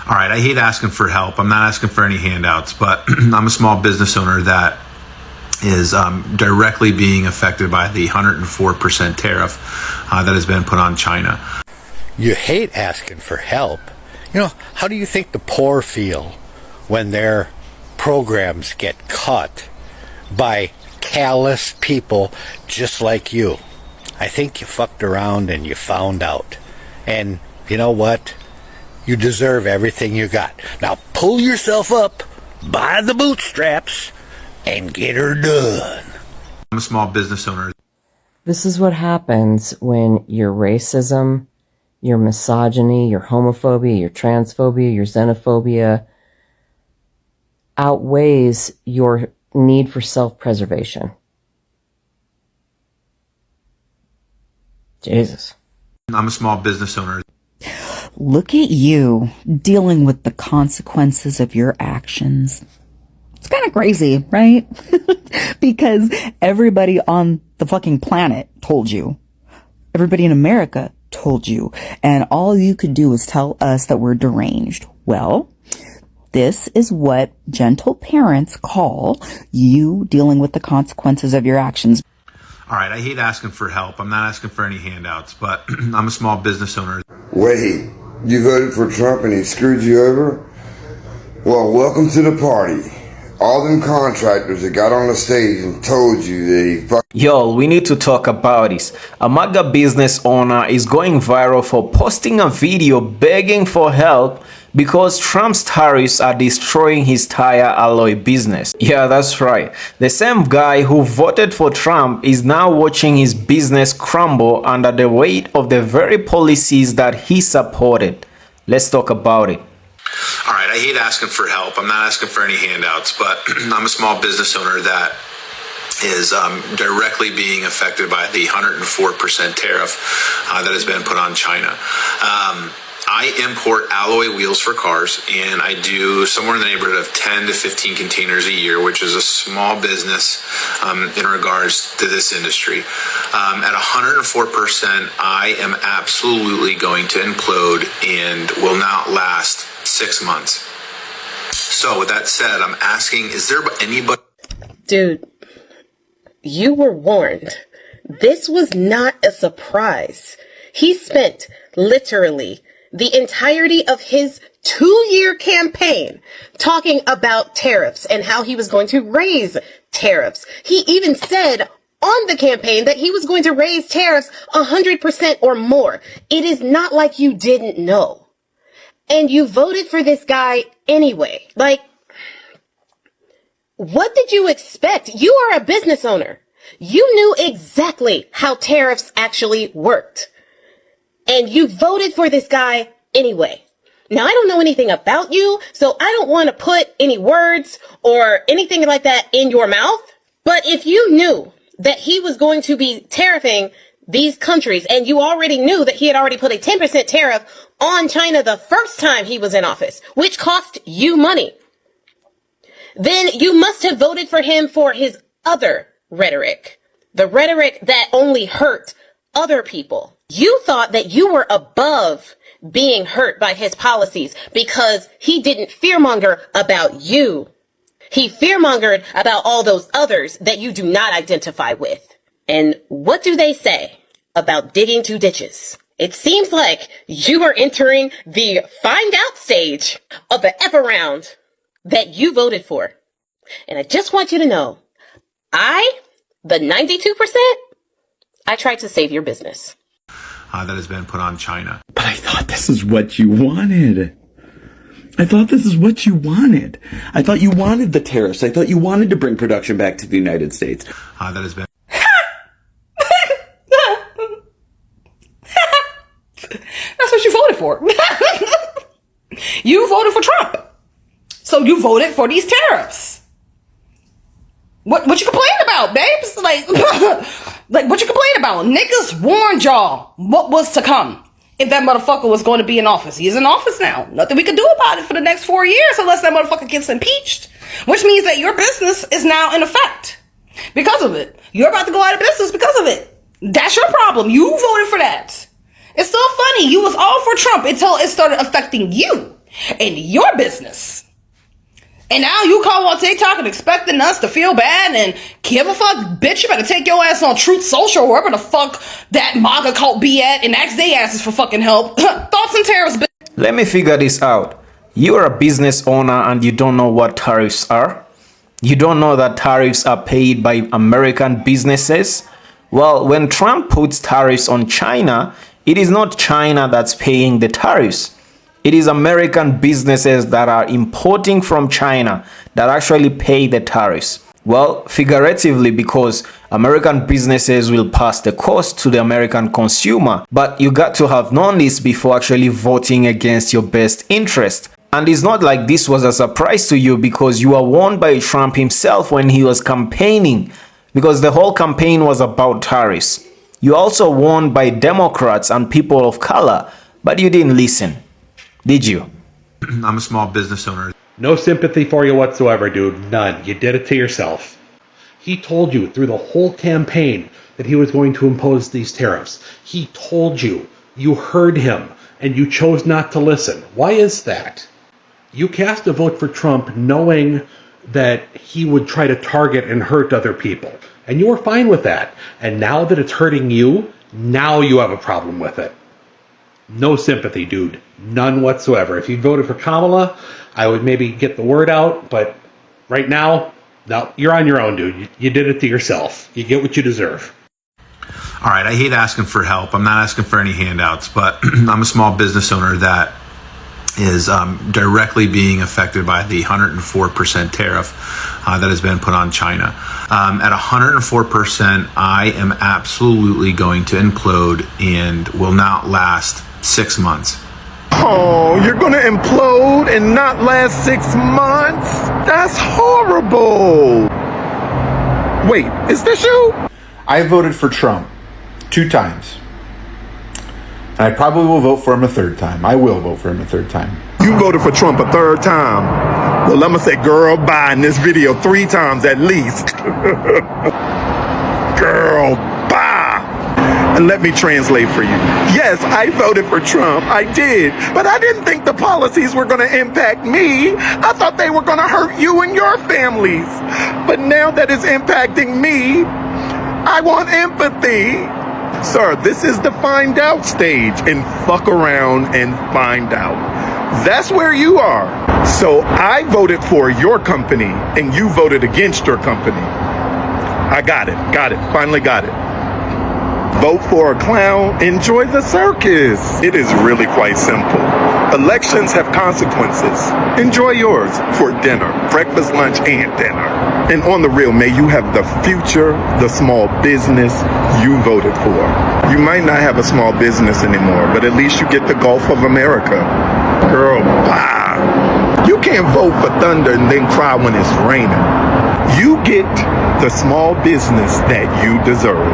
All right, I hate asking for help. I'm not asking for any handouts, but I'm a small business owner that is directly being affected by the 104% tariff that has been put on China. You hate asking for help. You know, how do you think the poor feel when their programs get cut by callous people just like you? I think you fucked around and you found out. And you know what? You deserve everything you got. Now pull yourself up by the bootstraps and get her done. I'm a small business owner. This is what happens when your racism, your misogyny, your homophobia, your transphobia, your xenophobia outweighs your need for self-preservation. Jesus. I'm a small business owner. Look at you dealing with the consequences of your actions. It's kind of crazy, right? Because everybody on the fucking planet told you. Everybody in America told you. And all you could do is tell us that we're deranged. Well, this is what gentle parents call you dealing with the consequences of your actions. All right, I hate asking for help. I'm not asking for any handouts, but I'm a small business owner. Wait, you voted for Trump and he screwed you over? Well, welcome to the party. All them contractors that got on the stage and told you that he Yo, we need to talk about this. A MAGA business owner is going viral for posting a video begging for help because Trump's tariffs are destroying his tire alloy business. Yeah, that's right. The same guy who voted for Trump is now watching his business crumble under the weight of the very policies that he supported. Let's talk about it. All right, I hate asking for help. I'm not asking for any handouts, but I'm a small business owner that is directly being affected by the 104% tariff that has been put on China. I import alloy wheels for cars, and I do somewhere in the neighborhood of 10 to 15 containers a year, which is a small business in regards to this industry. At 104%, I am absolutely going to implode and will not last 6 months. So with that said, I'm asking, is there anybody... Dude, you were warned. This was not a surprise. He spent literally the entirety of his 2-year campaign talking about tariffs and how he was going to raise tariffs. He even said on the campaign that he was going to raise tariffs 100% or more. It is not like you didn't know. And you voted for this guy anyway. Like, what did you expect? You are a business owner. You knew exactly how tariffs actually worked. And you voted for this guy anyway. Now, I don't know anything about you, so I don't want to put any words or anything like that in your mouth. But if you knew that he was going to be tariffing these countries, and you already knew that he had already put a 10% tariff on China the first time he was in office, which cost you money, then you must have voted for him for his other rhetoric, the rhetoric that only hurt other people. You thought that you were above being hurt by his policies because he didn't fearmonger about you. He fearmongered about all those others that you do not identify with. And what do they say about digging 2 ditches? It seems like you are entering the find out stage of the F around that you voted for. And I just want you to know, the 92%, I tried to save your business. that has been put on China. But I thought this is what you wanted. I thought you wanted the tariffs. I thought you wanted to bring production back to the United States. That has been... That's what you voted for. You voted for Trump. So you voted for these tariffs. What you complaining about, babes? Like what you complaining about? Niggas warned y'all what was to come if that motherfucker was going to be in office. He's in office now. Nothing we can do about it for the next 4 years unless that motherfucker gets impeached. Which means that your business is now in effect because of it. You're about to go out of business because of it. That's your problem. You voted for that. It's so funny. You was all for Trump until it started affecting you. in your business. And now you call on TikTok and expecting us to feel bad and give a fuck? Bitch, you better take your ass on Truth Social, wherever the fuck that MAGA cult be at, and ask they asses for fucking help. Thoughts and tariffs, bitch. Let me figure this out. You're a business owner and you don't know what tariffs are? You don't know that tariffs are paid by American businesses? Well, when Trump puts tariffs on China, it is not China that's paying the tariffs. It is American businesses that are importing from China that actually pay the tariffs. Well, figuratively, because American businesses will pass the cost to the American consumer. But you got to have known this before actually voting against your best interest. And it's not like this was a surprise to you, because you were warned by Trump himself when he was campaigning, because the whole campaign was about tariffs. You also warned by Democrats and people of color, but you didn't listen. Did you? I'm a small business owner. No sympathy for you whatsoever, dude. None. You did it to yourself. He told you through the whole campaign that he was going to impose these tariffs. He told you. You heard him, and you chose not to listen. Why is that? You cast a vote for Trump knowing that he would try to target and hurt other people. And you were fine with that. And now that it's hurting you, now you have a problem with it. No sympathy, dude. None whatsoever. If you voted for Kamala, I would maybe get the word out, but right now, no, you're on your own, dude. You did it to yourself. You get what you deserve. All right, I hate asking for help. I'm not asking for any handouts, but I'm a small business owner that is directly being affected by the 104% tariff that has been put on China. At 104%, I am absolutely going to implode and will not last 6 months. Oh, you're gonna implode and not last 6 months? That's horrible. Wait, is this you? I voted for Trump 2 times. And I probably will vote for him a 3rd time. I will vote for him a 3rd time. You voted for Trump a 3rd time. Well, I'm gonna say girl bye in this video 3 times at least. Girl bye. And let me translate for you. Yes, I voted for Trump. I did. But I didn't think the policies were gonna impact me. I thought they were gonna hurt you and your families. But now that it's impacting me, I want empathy. Sir, this is the find out stage, and fuck around and find out. That's where you are. So I voted for your company and you voted against your company. I got it, finally got it. Vote for a clown, enjoy the circus. It is really quite simple. Elections have consequences. Enjoy yours for dinner, breakfast, lunch, and dinner. And on the real, may you have the future, the small business you voted for. You might not have a small business anymore, but at least you get the Gulf of America. Girl, bye. You can't vote for thunder and then cry when it's raining. You get the small business that you deserve.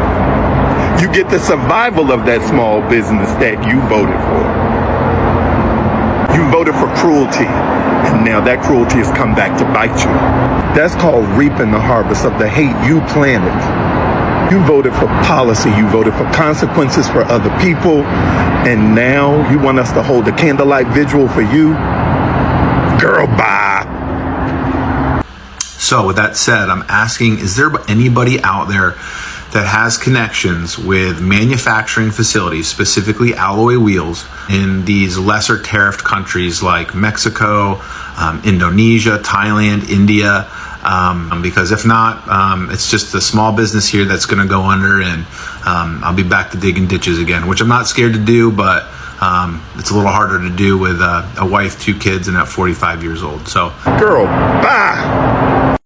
You get the survival of that small business that you voted for. You voted for cruelty, and now that cruelty has come back to bite you. That's called reaping the harvest of the hate you planted. You voted for policy, you voted for consequences for other people, and now you want us to hold a candlelight vigil for you? Girl, bye. So with that said, I'm asking, is there anybody out there that has connections with manufacturing facilities, specifically alloy wheels, in these lesser tariffed countries like Mexico, Indonesia, Thailand, India? Because if not, it's just a small business here that's going to go under, and I'll be back to digging ditches again, which I'm not scared to do, but it's a little harder to do with a wife, 2 kids, and at 45 years old. So, girl, bye.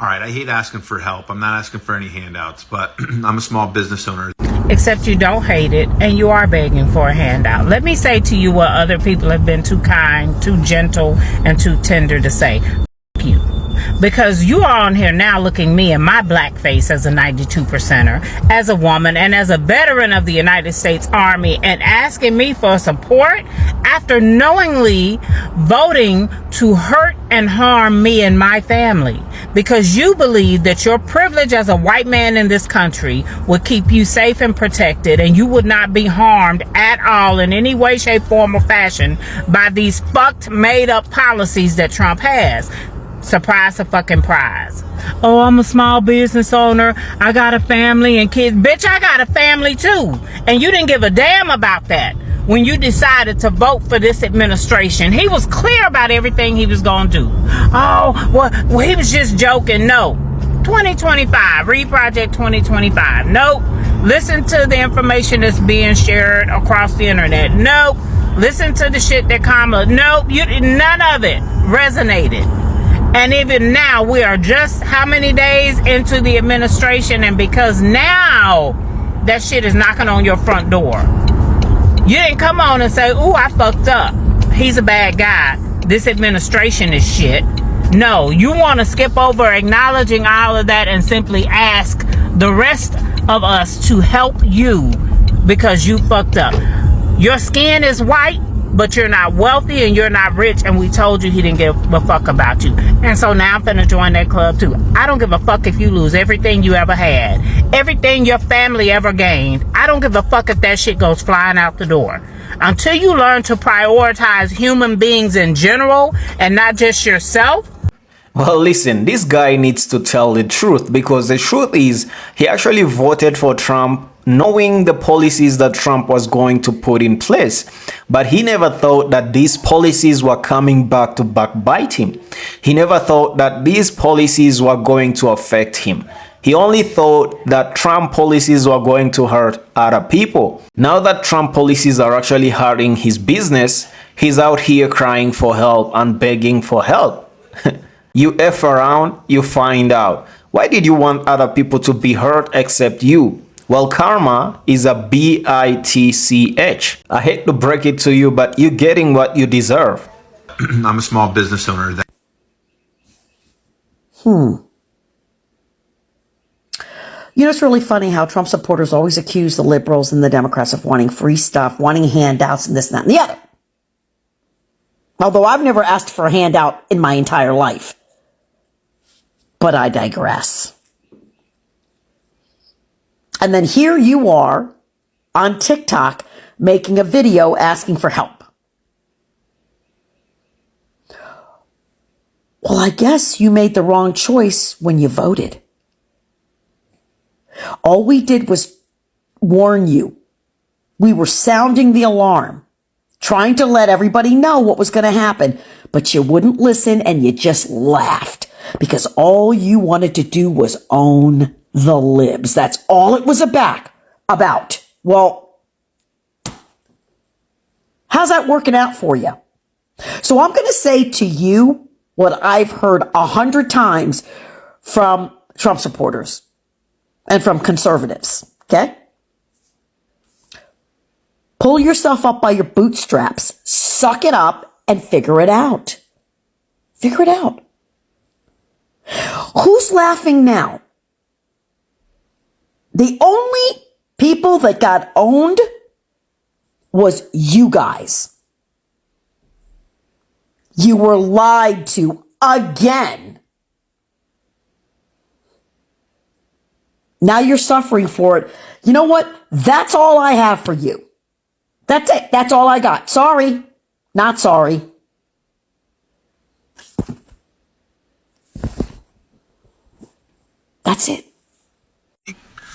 All right, I hate asking for help. I'm not asking for any handouts, but I'm a small business owner. Except you don't hate it, and you are begging for a handout. Let me say to you what other people have been too kind, too gentle, and too tender to say. F you. because you are on here now looking me in my black face as a 92%er, as a woman, and as a veteran of the United States Army, and asking me for support after knowingly voting to hurt and harm me and my family, because you believe that your privilege as a white man in this country would keep you safe and protected, and you would not be harmed at all in any way, shape, form, or fashion by these fucked, made-up policies that Trump has. Surprise a fucking prize. Oh, I'm a small business owner. I got a family and kids. Bitch, I got a family too. And you didn't give a damn about that when you decided to vote for this administration. He was clear about everything he was going to do. Oh, well, he was just joking. No. 2025. Read Project 2025. Nope. Listen to the information that's being shared across the internet. Nope. Listen to the shit that Kamala. Nope. None of it resonated. And even now, we are just how many days into the administration, and because now that shit is knocking on your front door. You didn't come on and say, ooh, I fucked up. He's a bad guy. This administration is shit. No, you want to skip over acknowledging all of that and simply ask the rest of us to help you because you fucked up. Your skin is white, but you're not wealthy and you're not rich, and we told you he didn't give a fuck about you. And so now I'm finna join that club too. I don't give a fuck if you lose everything you ever had, everything your family ever gained. I don't give a fuck if that shit goes flying out the door. Until you learn to prioritize human beings in general and not just yourself. Well, listen, this guy needs to tell the truth, because the truth is he actually voted for Trump knowing the policies that Trump was going to put in place. But he never thought that these policies were coming back to backbite him. He never thought that these policies were going to affect him. He only thought that Trump policies were going to hurt other people. Now that Trump policies are actually hurting his business, he's out here crying for help and begging for help. You F around, you find out. Why did you want other people to be hurt except you? Well, karma is a bitch. I hate to break it to you, but you're getting what you deserve. I'm a small business owner. You know, it's really funny how Trump supporters always accuse the liberals and the Democrats of wanting free stuff, wanting handouts, and this, and that, and the other. Although I've never asked for a handout in my entire life. But I digress. And then here you are on TikTok making a video asking for help. Well, I guess you made the wrong choice when you voted. All we did was warn you. We were sounding the alarm, trying to let everybody know what was going to happen, but you wouldn't listen and you just laughed because all you wanted to do was own the libs. That's all it was about. Well, how's that working out for you? So I'm going to say to you what I've heard 100 times from Trump supporters and from conservatives, okay? Pull yourself up by your bootstraps, suck it up, and figure it out. Figure it out. Who's laughing now? The only people that got owned was you guys. You were lied to again. Now you're suffering for it. You know what? That's all I have for you. That's it. That's all I got. Sorry. Not sorry. That's it.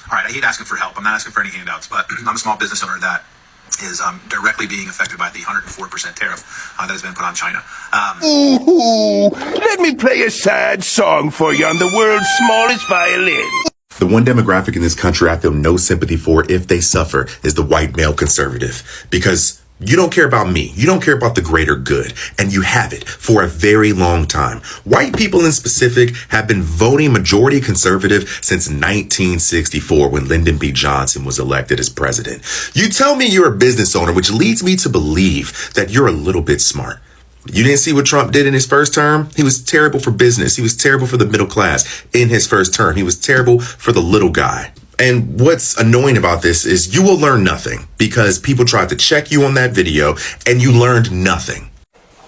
All right, I hate asking for help. I'm not asking for any handouts, but I'm a small business owner that is directly being affected by the 104% tariff that has been put on China. Ooh, let me play a sad song for you on the world's smallest violin. The one demographic in this country I feel no sympathy for if they suffer is the white male conservative. Because you don't care about me. You don't care about the greater good. And you have it for a very long time. White people in specific have been voting majority conservative since 1964 when Lyndon B. Johnson was elected as president. You tell me you're a business owner, which leads me to believe that you're a little bit smart. You didn't see what Trump did in his first term? He was terrible for business. He was terrible for the middle class in his first term. He was terrible for the little guy. And what's annoying about this is you will learn nothing because people tried to check you on that video and you learned nothing.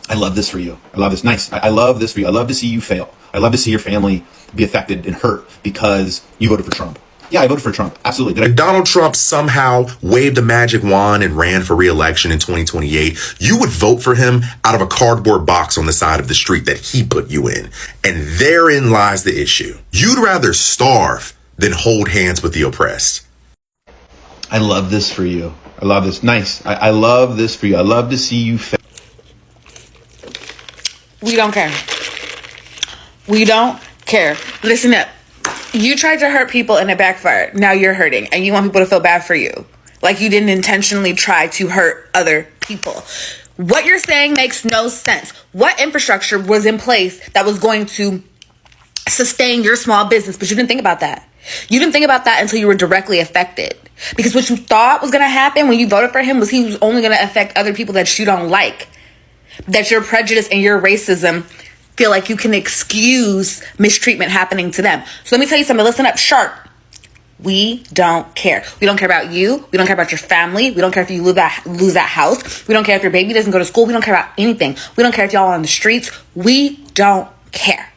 I love this for you. I love this. Nice. I love this for you. I love to see you fail. I love to see your family be affected and hurt because you voted for Trump. Yeah, I voted for Trump. Absolutely. If Donald Trump somehow waved a magic wand and ran for re-election in 2028, you would vote for him out of a cardboard box on the side of the street that he put you in. And therein lies the issue. You'd rather starve than hold hands with the oppressed. I love this for you. I love this. Nice. I love this for you. I love to see you fail. We don't care. We don't care. Listen up. You tried to hurt people and it backfired. Now you're hurting and you want people to feel bad for you. Like you didn't intentionally try to hurt other people. What you're saying makes no sense. What infrastructure was in place that was going to sustain your small business? But you didn't think about that. You didn't think about that until you were directly affected. Because what you thought was going to happen when you voted for him was he was only going to affect other people that you don't like. That your prejudice and your racism feel like you can excuse mistreatment happening to them. So let me tell you something. Listen up sharp. We don't care. We don't care about you. We don't care about your family. We don't care if you lose that house. We don't care if your baby doesn't go to school. We don't care about anything. We don't care if y'all are on the streets. We don't care.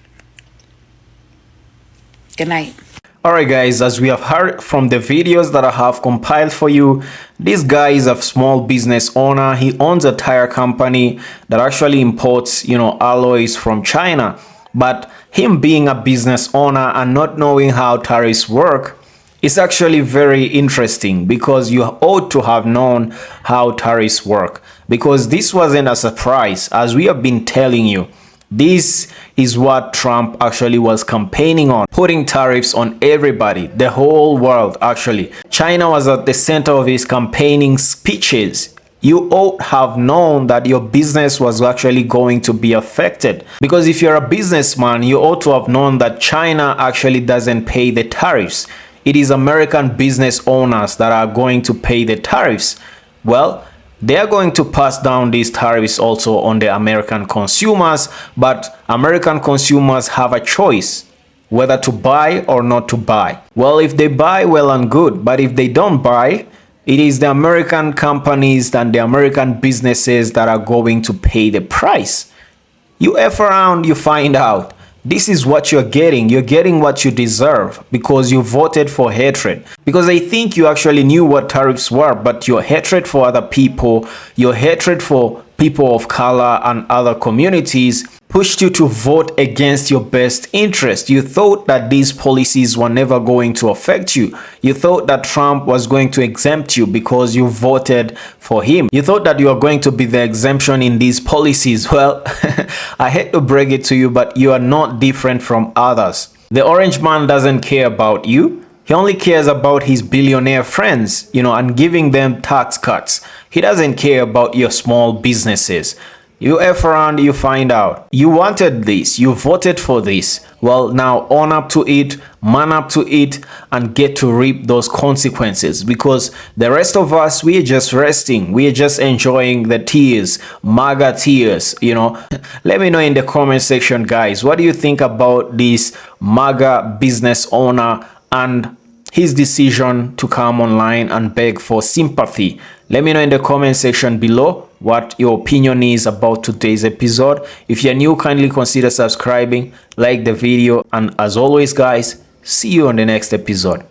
Good night. Alright guys, as we have heard from the videos that I have compiled for you, this guy is a small business owner. He owns a tire company that actually imports, alloys from China. But him being a business owner and not knowing how tariffs work is actually very interesting, because you ought to have known how tariffs work, because this wasn't a surprise. As we have been telling you, this is what Trump actually was campaigning on, putting tariffs on everybody, the whole world actually. China was at the center of his campaigning speeches. You ought have known that your business was actually going to be affected, because if you're a businessman, you ought to have known that China actually doesn't pay the tariffs. It is American business owners that are going to pay the tariffs. Well, they are going to pass down these tariffs also on the American consumers, but American consumers have a choice whether to buy or not to buy. Well, if they buy, well and good, but if they don't buy, it is the American companies and the American businesses that are going to pay the price. You F around, you find out. This is what you're getting. You're getting what you deserve because you voted for hatred. Because I think you actually knew what tariffs were, but your hatred for other people, your hatred for people of color and other communities pushed you to vote against your best interest. You thought that these policies were never going to affect you. You thought that Trump was going to exempt you because you voted for him. You thought that you were going to be the exemption in these policies. Well, I hate to break it to you, but you are not different from others. The orange man doesn't care about you. He only cares about his billionaire friends, and giving them tax cuts. He doesn't care about your small businesses. You F around, you find out. You wanted this, you voted for this. Well, now own up to it, man up to it, and get to reap those consequences. Because the rest of us, we are just resting. We are just enjoying the tears, MAGA tears, Let me know in the comment section, guys. What do you think about this MAGA business owner and his decision to come online and beg for sympathy? Let me know in the comment section below what your opinion is about today's episode. If you're new, kindly consider subscribing, like the video, and as always guys, see you on the next episode.